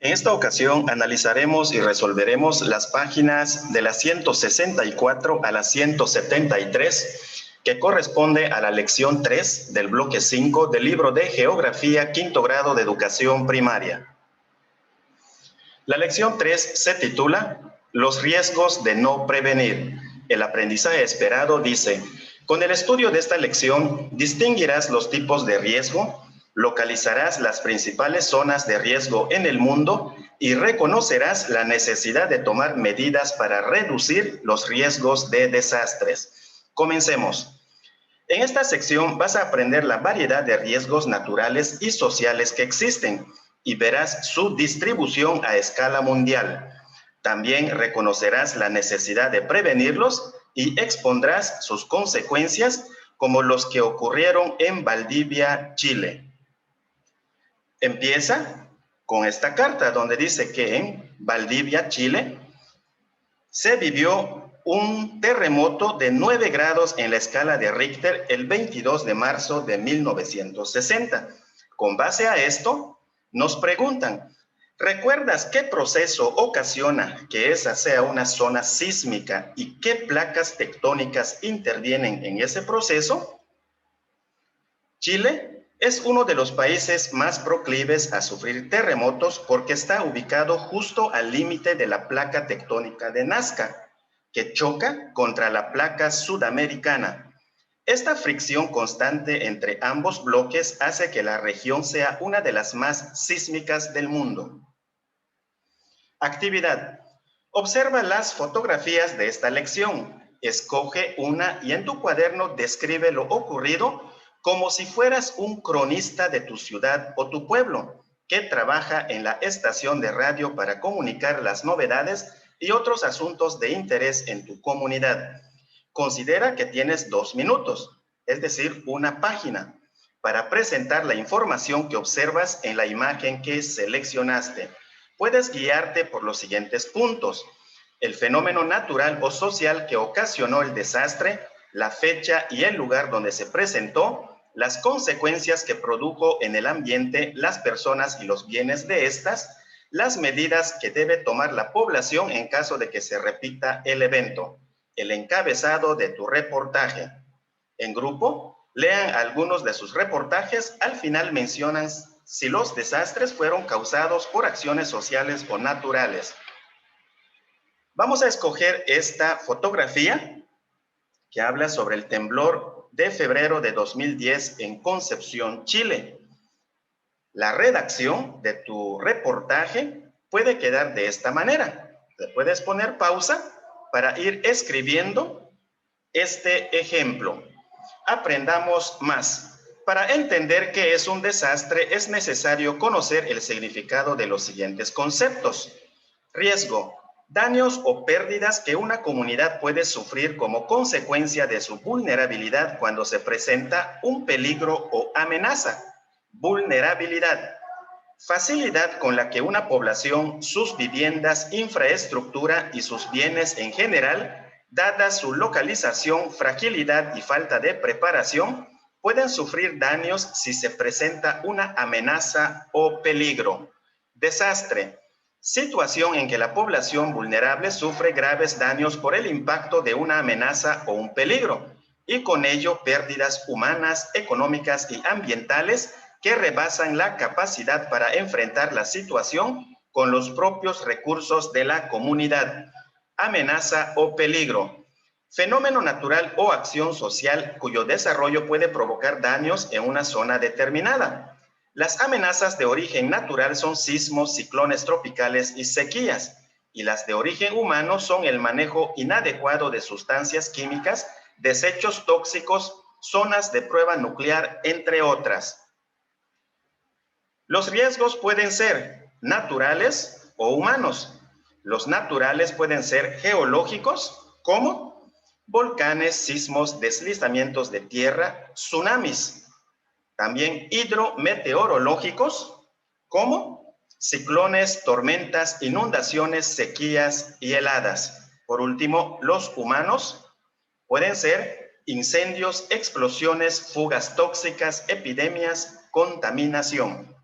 En esta ocasión analizaremos y resolveremos las páginas de la 164 a la 173, que corresponde a la lección 3 del bloque 5 del libro de Geografía, quinto grado de educación primaria. La lección 3 se titula Los riesgos de no prevenir. El aprendizaje esperado dice: con el estudio de esta lección distinguirás los tipos de riesgo, localizarás las principales zonas de riesgo en el mundo y reconocerás la necesidad de tomar medidas para reducir los riesgos de desastres. Comencemos. En esta sección vas a aprender la variedad de riesgos naturales y sociales que existen y verás su distribución a escala mundial. También reconocerás la necesidad de prevenirlos y expondrás sus consecuencias, como los que ocurrieron en Valdivia, Chile. Empieza con esta carta donde dice que en Valdivia, Chile, se vivió un terremoto de 9 grados en la escala de Richter el 22 de marzo de 1960. Con base a esto, nos preguntan: ¿recuerdas qué proceso ocasiona que esa sea una zona sísmica y qué placas tectónicas intervienen en ese proceso? Chile es uno de los países más proclives a sufrir terremotos porque está ubicado justo al límite de la placa tectónica de Nazca, que choca contra la placa sudamericana. Esta fricción constante entre ambos bloques hace que la región sea una de las más sísmicas del mundo. Actividad. Observa las fotografías de esta lección. Escoge una y en tu cuaderno describe lo ocurrido como si fueras un cronista de tu ciudad o tu pueblo, que trabaja en la estación de radio para comunicar las novedades y otros asuntos de interés en tu comunidad. Considera que tienes 2 minutos, es decir, una página, para presentar la información que observas en la imagen que seleccionaste. Puedes guiarte por los siguientes puntos: el fenómeno natural o social que ocasionó el desastre, la fecha y el lugar donde se presentó, las consecuencias que produjo en el ambiente, las personas y los bienes de estas, las medidas que debe tomar la población en caso de que se repita el evento, el encabezado de tu reportaje. En grupo, lean algunos de sus reportajes. Al final mencionan si los desastres fueron causados por acciones sociales o naturales. Vamos a escoger esta fotografía que habla sobre el temblor de febrero de 2010 en Concepción, Chile. La redacción de tu reportaje puede quedar de esta manera. Le puedes poner pausa para ir escribiendo este ejemplo. Aprendamos más. Para entender qué es un desastre, es necesario conocer el significado de los siguientes conceptos. Riesgo: daños o pérdidas que una comunidad puede sufrir como consecuencia de su vulnerabilidad cuando se presenta un peligro o amenaza. Vulnerabilidad: facilidad con la que una población, sus viviendas, infraestructura y sus bienes en general, dada su localización, fragilidad y falta de preparación, pueden sufrir daños si se presenta una amenaza o peligro. Desastre: situación en que la población vulnerable sufre graves daños por el impacto de una amenaza o un peligro, y con ello pérdidas humanas, económicas y ambientales que rebasan la capacidad para enfrentar la situación con los propios recursos de la comunidad. Amenaza o peligro: fenómeno natural o acción social cuyo desarrollo puede provocar daños en una zona determinada. Las amenazas de origen natural son sismos, ciclones tropicales y sequías, y las de origen humano son el manejo inadecuado de sustancias químicas, desechos tóxicos, zonas de prueba nuclear, entre otras. Los riesgos pueden ser naturales o humanos. Los naturales pueden ser geológicos, como volcanes, sismos, deslizamientos de tierra, tsunamis. También hidrometeorológicos, como ciclones, tormentas, inundaciones, sequías y heladas. Por último, los humanos pueden ser incendios, explosiones, fugas tóxicas, epidemias, contaminación.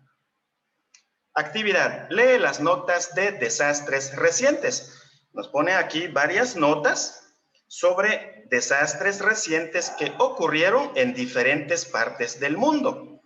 Actividad. Lee las notas de desastres recientes. Nos pone aquí varias notas sobre desastres recientes que ocurrieron en diferentes partes del mundo.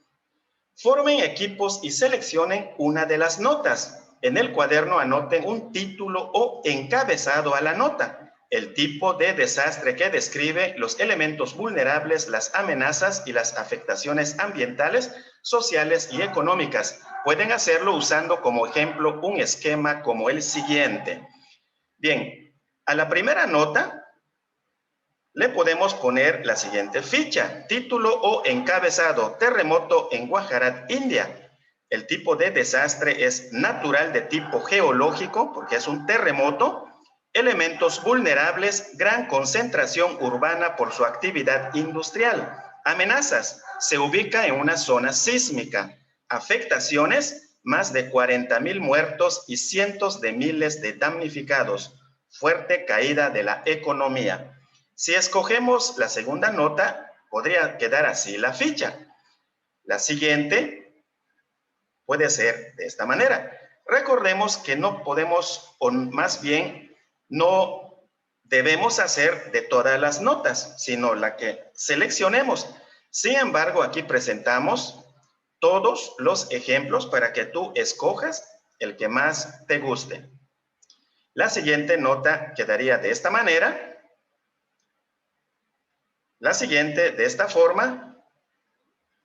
Formen equipos y seleccionen una de las notas. En el cuaderno anoten un título o encabezado a la nota, el tipo de desastre que describe, los elementos vulnerables, las amenazas y las afectaciones ambientales, sociales y económicas. Pueden hacerlo usando como ejemplo un esquema como el siguiente. Bien, a la primera nota le podemos poner la siguiente ficha, título o encabezado, terremoto en Gujarat, India. El tipo de desastre es natural de tipo geológico, porque es un terremoto. Elementos vulnerables, gran concentración urbana por su actividad industrial. Amenazas, se ubica en una zona sísmica. Afectaciones, más de 40,000 muertos y cientos de miles de damnificados. Fuerte caída de la economía. Si escogemos la segunda nota, podría quedar así la ficha. La siguiente puede ser de esta manera. Recordemos que no podemos, o más bien, no debemos hacer de todas las notas, sino la que seleccionemos. Sin embargo, aquí presentamos todos los ejemplos para que tú escojas el que más te guste. La siguiente nota quedaría de esta manera. La siguiente, de esta forma.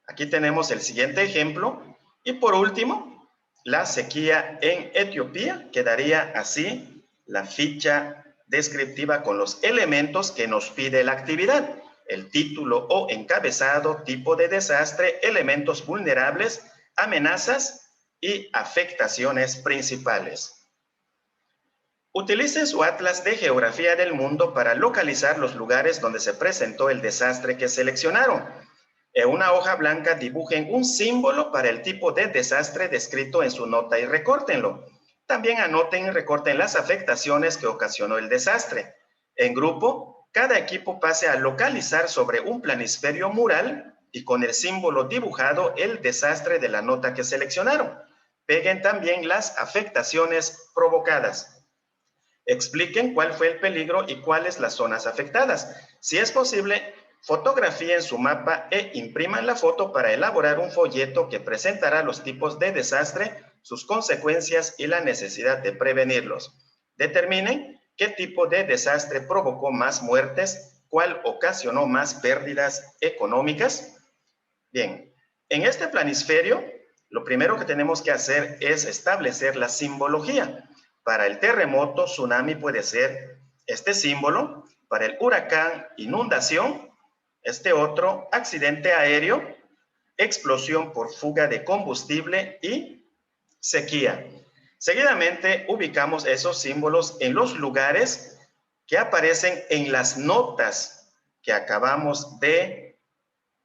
Aquí tenemos el siguiente ejemplo. Y por último, la sequía en Etiopía. Quedaría así la ficha descriptiva con los elementos que nos pide la actividad. El título o encabezado, tipo de desastre, elementos vulnerables, amenazas y afectaciones principales. Utilicen su atlas de geografía del mundo para localizar los lugares donde se presentó el desastre que seleccionaron. En una hoja blanca dibujen un símbolo para el tipo de desastre descrito en su nota y recórtenlo. También anoten y recorten las afectaciones que ocasionó el desastre. En grupo, cada equipo pase a localizar sobre un planisferio mural y con el símbolo dibujado el desastre de la nota que seleccionaron. Peguen también las afectaciones provocadas. Expliquen cuál fue el peligro y cuáles las zonas afectadas. Si es posible, fotografíen su mapa e impriman la foto para elaborar un folleto que presentará los tipos de desastre, sus consecuencias y la necesidad de prevenirlos. Determinen qué tipo de desastre provocó más muertes, cuál ocasionó más pérdidas económicas. Bien, en este planisferio, lo primero que tenemos que hacer es establecer la simbología. Para el terremoto, tsunami puede ser este símbolo. Para el huracán, inundación. Este otro, accidente aéreo, explosión por fuga de combustible y sequía. Seguidamente, ubicamos esos símbolos en los lugares que aparecen en las notas que acabamos de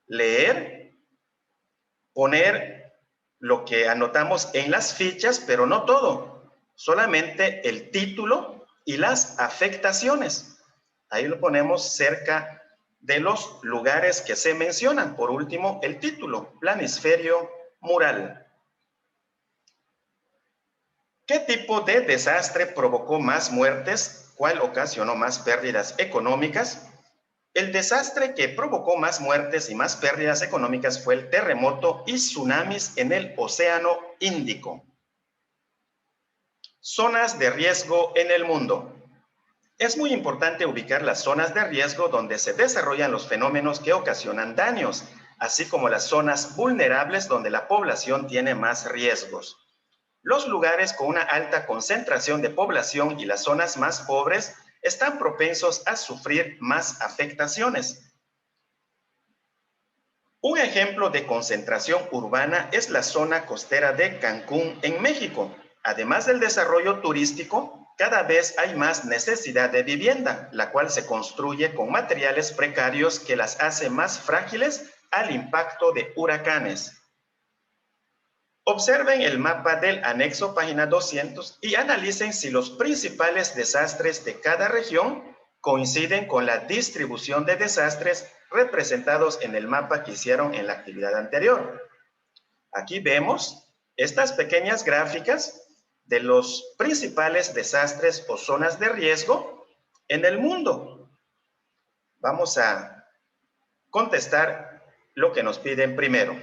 leer. Poner lo que anotamos en las fichas, pero no todo. Solamente el título y las afectaciones. Ahí lo ponemos cerca de los lugares que se mencionan. Por último, el título, planisferio mural. ¿Qué tipo de desastre provocó más muertes? ¿Cuál ocasionó más pérdidas económicas? El desastre que provocó más muertes y más pérdidas económicas fue el terremoto y tsunamis en el Océano Índico. Zonas de riesgo en el mundo. Es muy importante ubicar las zonas de riesgo donde se desarrollan los fenómenos que ocasionan daños, así como las zonas vulnerables donde la población tiene más riesgos. Los lugares con una alta concentración de población y las zonas más pobres están propensos a sufrir más afectaciones. Un ejemplo de concentración urbana es la zona costera de Cancún, en México. Además del desarrollo turístico, cada vez hay más necesidad de vivienda, la cual se construye con materiales precarios que las hace más frágiles al impacto de huracanes. Observen el mapa del anexo, página 200, y analicen si los principales desastres de cada región coinciden con la distribución de desastres representados en el mapa que hicieron en la actividad anterior. Aquí vemos estas pequeñas gráficas de los principales desastres o zonas de riesgo en el mundo. Vamos a contestar lo que nos piden primero.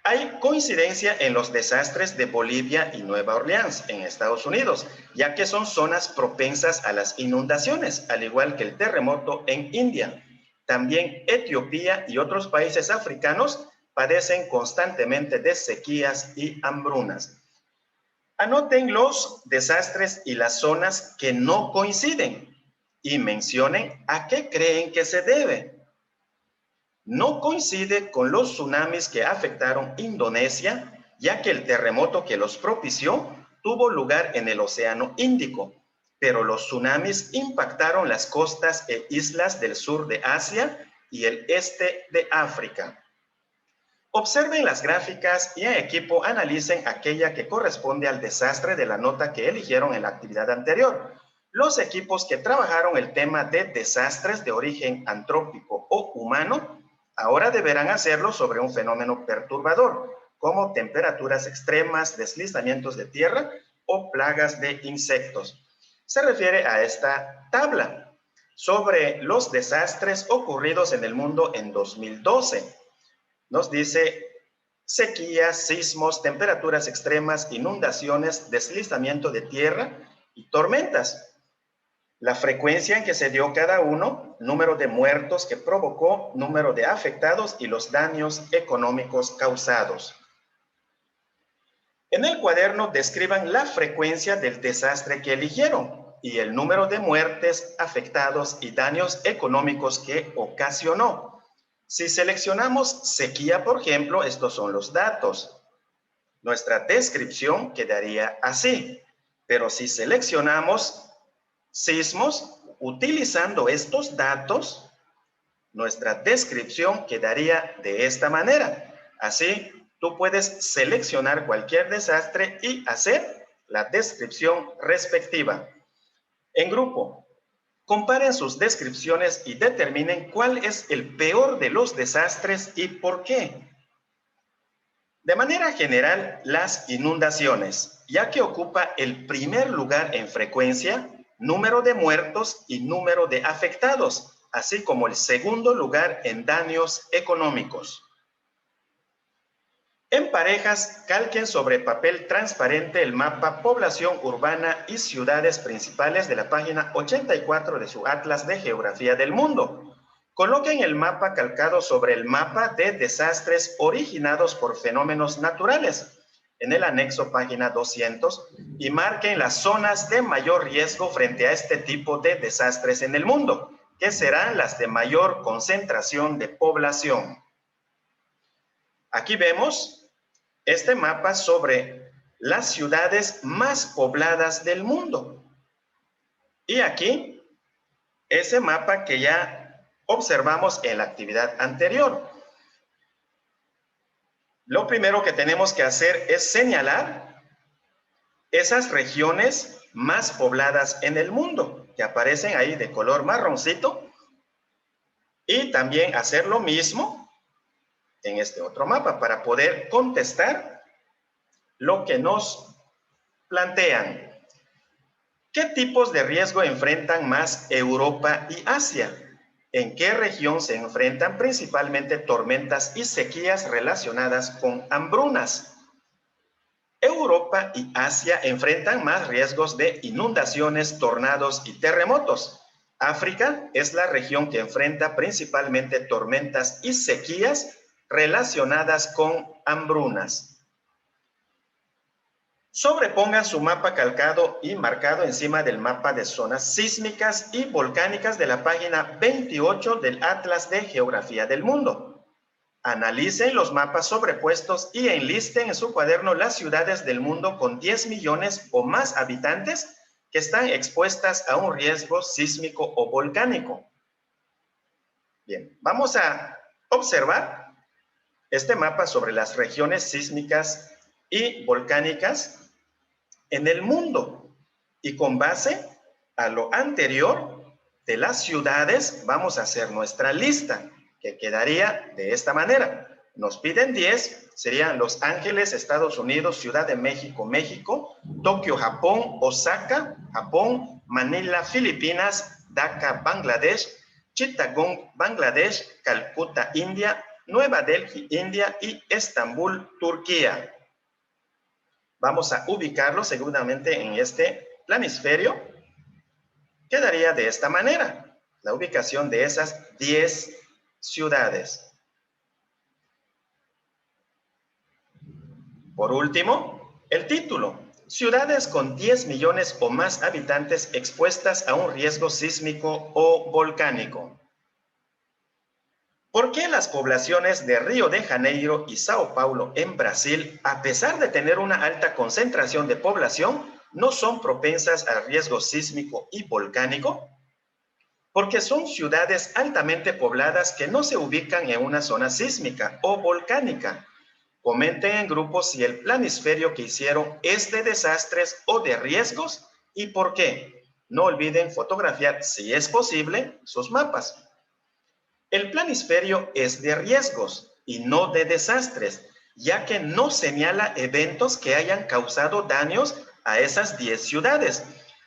Hay coincidencia en los desastres de Bolivia y Nueva Orleans en Estados Unidos, ya que son zonas propensas a las inundaciones, al igual que el terremoto en India. También Etiopía y otros países africanos padecen constantemente de sequías y hambrunas. Anoten los desastres y las zonas que no coinciden y mencionen a qué creen que se debe. No coincide con los tsunamis que afectaron Indonesia, ya que el terremoto que los propició tuvo lugar en el Océano Índico, pero los tsunamis impactaron las costas e islas del sur de Asia y el este de África. Observen las gráficas y en equipo analicen aquella que corresponde al desastre de la nota que eligieron en la actividad anterior. Los equipos que trabajaron el tema de desastres de origen antrópico o humano ahora deberán hacerlo sobre un fenómeno perturbador, como temperaturas extremas, deslizamientos de tierra o plagas de insectos. Se refiere a esta tabla sobre los desastres ocurridos en el mundo en 2012. Nos dice sequías, sismos, temperaturas extremas, inundaciones, deslizamiento de tierra y tormentas. La frecuencia en que se dio cada uno, número de muertos que provocó, número de afectados y los daños económicos causados. En el cuaderno describan la frecuencia del desastre que eligieron y el número de muertes, afectados y daños económicos que ocasionó. Si seleccionamos sequía, por ejemplo, estos son los datos. Nuestra descripción quedaría así, pero si seleccionamos sismos, utilizando estos datos, nuestra descripción quedaría de esta manera. Así, tú puedes seleccionar cualquier desastre y hacer la descripción respectiva. En grupo, comparen sus descripciones y determinen cuál es el peor de los desastres y por qué. De manera general, las inundaciones, ya que ocupa el primer lugar en frecuencia, número de muertos y número de afectados, así como el segundo lugar en daños económicos. En parejas, calquen sobre papel transparente el mapa Población Urbana y Ciudades Principales de la página 84 de su Atlas de Geografía del Mundo. Coloquen el mapa calcado sobre el mapa de desastres originados por fenómenos naturales en el anexo página 200 y marquen las zonas de mayor riesgo frente a este tipo de desastres en el mundo, que serán las de mayor concentración de población. Aquí vemos este mapa sobre las ciudades más pobladas del mundo. Y aquí, ese mapa que ya observamos en la actividad anterior. Lo primero que tenemos que hacer es señalar esas regiones más pobladas en el mundo, que aparecen ahí de color marroncito, y también hacer lo mismo en este otro mapa para poder contestar lo que nos plantean. ¿Qué tipos de riesgo enfrentan más Europa y Asia? ¿En qué región se enfrentan principalmente tormentas y sequías relacionadas con hambrunas? Europa y Asia enfrentan más riesgos de inundaciones, tornados y terremotos. África es la región que enfrenta principalmente tormentas y sequías relacionadas con hambrunas. Sobrepongan su mapa calcado y marcado encima del mapa de zonas sísmicas y volcánicas de la página 28 del Atlas de Geografía del Mundo. Analicen los mapas sobrepuestos y enlisten en su cuaderno las ciudades del mundo con 10 millones o más habitantes que están expuestas a un riesgo sísmico o volcánico. Bien, vamos a observar este mapa sobre las regiones sísmicas y volcánicas en el mundo. Y con base a lo anterior de las ciudades, vamos a hacer nuestra lista, que quedaría de esta manera. Nos piden 10, serían Los Ángeles, Estados Unidos, Ciudad de México, México, Tokio, Japón, Osaka, Japón, Manila, Filipinas, Dhaka, Bangladesh, Chittagong, Bangladesh, Calcuta, India, Nueva Delhi, India y Estambul, Turquía. Vamos a ubicarlo seguramente en este planisferio. Quedaría de esta manera la ubicación de esas 10 ciudades. Por último, el título. Ciudades con 10 millones o más habitantes expuestas a un riesgo sísmico o volcánico. ¿Por qué las poblaciones de Río de Janeiro y Sao Paulo en Brasil, a pesar de tener una alta concentración de población, no son propensas al riesgo sísmico y volcánico? Porque son ciudades altamente pobladas que no se ubican en una zona sísmica o volcánica. Comenten en grupo si el planisferio que hicieron es de desastres o de riesgos y por qué. No olviden fotografiar, si es posible, sus mapas. El planisferio es de riesgos y no de desastres, ya que no señala eventos que hayan causado daños a esas 10 ciudades,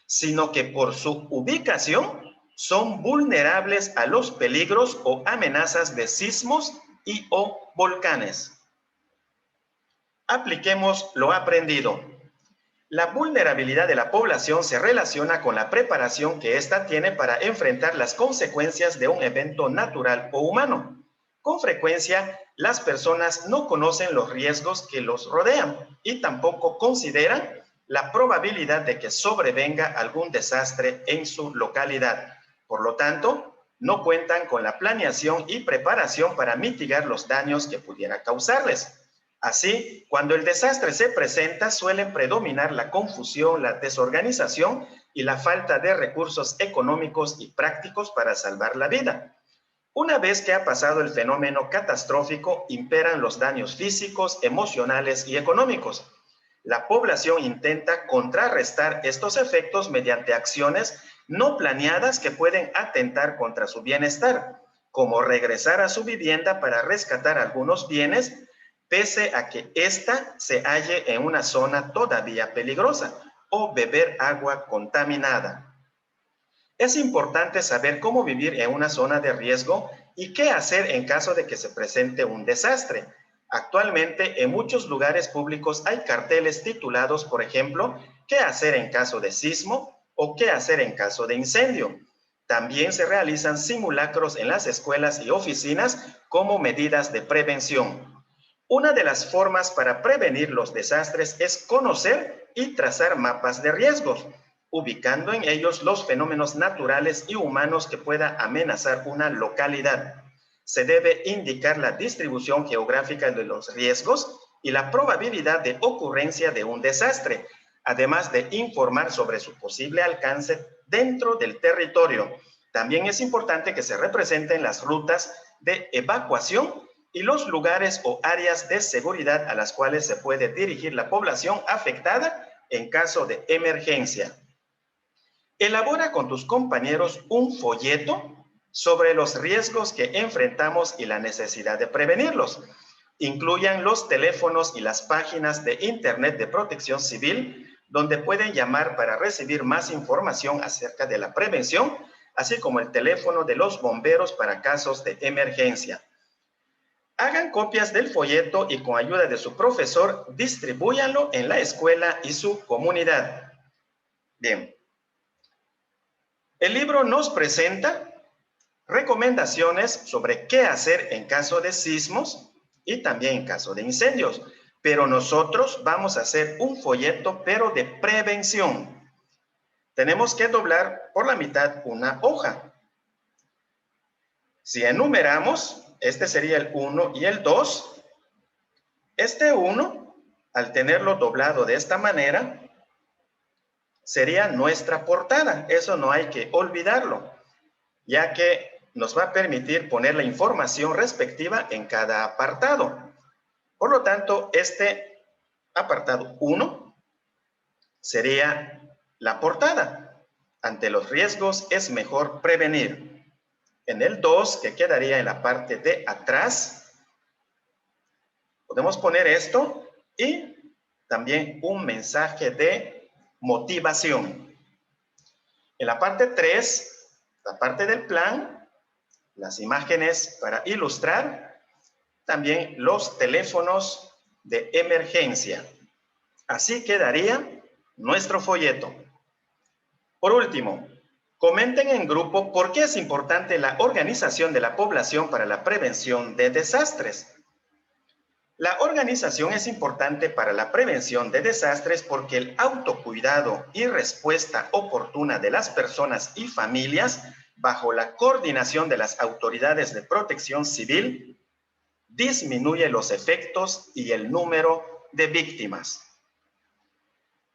sino que por su ubicación son vulnerables a los peligros o amenazas de sismos y o volcanes. Apliquemos lo aprendido. La vulnerabilidad de la población se relaciona con la preparación que ésta tiene para enfrentar las consecuencias de un evento natural o humano. Con frecuencia, las personas no conocen los riesgos que los rodean y tampoco consideran la probabilidad de que sobrevenga algún desastre en su localidad. Por lo tanto, no cuentan con la planeación y preparación para mitigar los daños que pudiera causarles. Así, cuando el desastre se presenta, suelen predominar la confusión, la desorganización y la falta de recursos económicos y prácticos para salvar la vida. Una vez que ha pasado el fenómeno catastrófico, imperan los daños físicos, emocionales y económicos. La población intenta contrarrestar estos efectos mediante acciones no planeadas que pueden atentar contra su bienestar, como regresar a su vivienda para rescatar algunos bienes, pese a que ésta se halle en una zona todavía peligrosa, o beber agua contaminada. Es importante saber cómo vivir en una zona de riesgo y qué hacer en caso de que se presente un desastre. Actualmente, en muchos lugares públicos hay carteles titulados, por ejemplo, ¿qué hacer en caso de sismo? O ¿qué hacer en caso de incendio? También se realizan simulacros en las escuelas y oficinas como medidas de prevención. Una de las formas para prevenir los desastres es conocer y trazar mapas de riesgos, ubicando en ellos los fenómenos naturales y humanos que pueda amenazar una localidad. Se debe indicar la distribución geográfica de los riesgos y la probabilidad de ocurrencia de un desastre, además de informar sobre su posible alcance dentro del territorio. También es importante que se representen las rutas de evacuación y los lugares o áreas de seguridad a las cuales se puede dirigir la población afectada en caso de emergencia. Elabora con tus compañeros un folleto sobre los riesgos que enfrentamos y la necesidad de prevenirlos. Incluyan los teléfonos y las páginas de Internet de Protección Civil, donde pueden llamar para recibir más información acerca de la prevención, así como el teléfono de los bomberos para casos de emergencia. Hagan copias del folleto y con ayuda de su profesor, distribúyanlo en la escuela y su comunidad. Bien. El libro nos presenta recomendaciones sobre qué hacer en caso de sismos y también en caso de incendios. Pero nosotros vamos a hacer un folleto, pero de prevención. Tenemos que doblar por la mitad una hoja. Si enumeramos, este sería el 1 y el 2. Este 1, al tenerlo doblado de esta manera, sería nuestra portada. Eso no hay que olvidarlo, ya que nos va a permitir poner la información respectiva en cada apartado. Por lo tanto, este apartado 1 sería la portada. Ante los riesgos es mejor prevenir. En el 2, que quedaría en la parte de atrás, Podemos poner esto y también un mensaje de motivación. En la parte 3, la parte del plan, las imágenes para ilustrar, también los teléfonos de emergencia. Así quedaría nuestro folleto. Por último, comenten en grupo por qué es importante la organización de la población para la prevención de desastres. La organización es importante para la prevención de desastres porque el autocuidado y respuesta oportuna de las personas y familias bajo la coordinación de las autoridades de protección civil disminuye los efectos y el número de víctimas.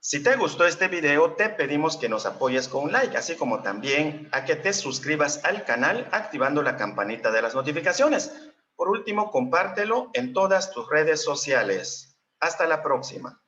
Si te gustó este video, te pedimos que nos apoyes con un like, así como también a que te suscribas al canal activando la campanita de las notificaciones. Por último, compártelo en todas tus redes sociales. Hasta la próxima.